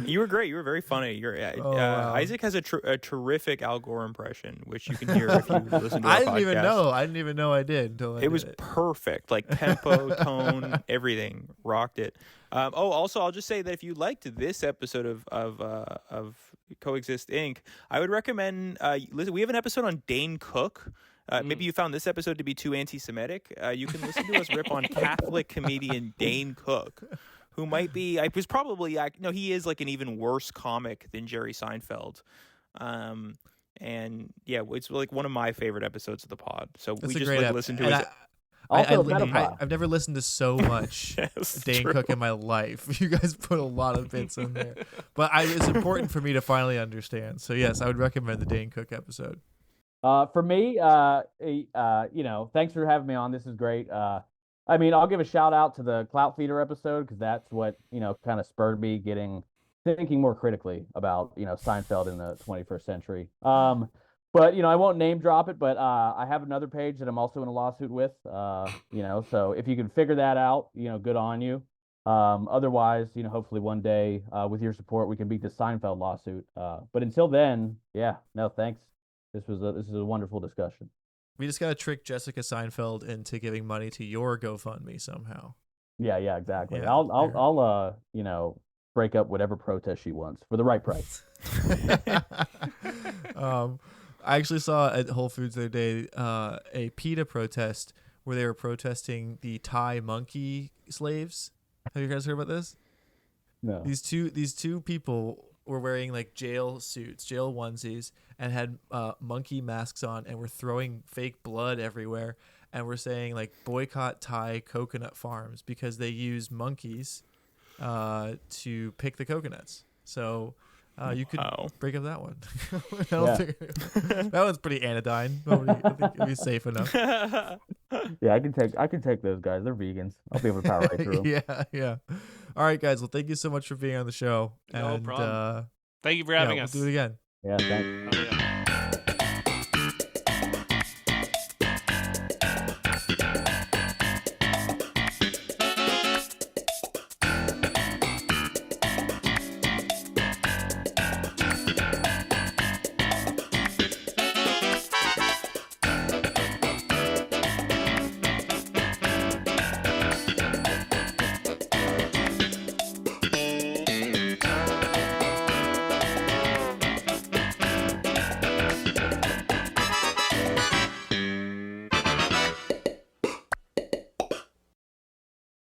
You were great. You were very funny. Wow. Isaac has a terrific Al Gore impression, which you can hear if you listen to our podcast. I didn't even know I did until it was perfect. Like tempo, tone, everything. Rocked it. Also, I'll just say that if you liked this episode of Coexist Inc., I would recommend listen. We have an episode on Dane Cook. Maybe you found this episode to be too anti-Semitic. You can listen to us rip on Catholic comedian Dane Cook, who might be. He is like an even worse comic than Jerry Seinfeld. And yeah, it's like one of my favorite episodes of the pod. So That's we just like listen to it. I've never listened to so much Dane Cook in my life. You guys put a lot of bits in there, but it's important for me to finally understand. So yes, I would recommend the Dane Cook episode. For me, thanks for having me on. This is great. I'll give a shout out to the Clout Feeder episode, because that's what, kind of spurred me thinking more critically about, Seinfeld in the 21st century. But But I won't name drop it. But I have another page that I'm also in a lawsuit with. So if you can figure that out, good on you. Otherwise, hopefully one day, with your support, we can beat the Seinfeld lawsuit. But until then, yeah, no, thanks. This is a wonderful discussion. We just got to trick Jessica Seinfeld into giving money to your GoFundMe somehow. Yeah, exactly. Yeah, I'll break up whatever protest she wants for the right price. I actually saw at Whole Foods the other day a PETA protest where they were protesting the Thai monkey slaves. Have you guys heard about this? No. These two people were wearing like jail suits, jail onesies, and had monkey masks on, and were throwing fake blood everywhere, and were saying like boycott Thai coconut farms because they use monkeys to pick the coconuts. So you could break up that one. That one's pretty anodyne. I think it'd be safe enough. Yeah, I can take those guys. They're vegans. I'll be able to power right through them. Yeah. All right, guys. Well, thank you so much for being on the show. No and, problem. Thank you for having us. We'll do it again. Yeah, thanks. Oh, yeah.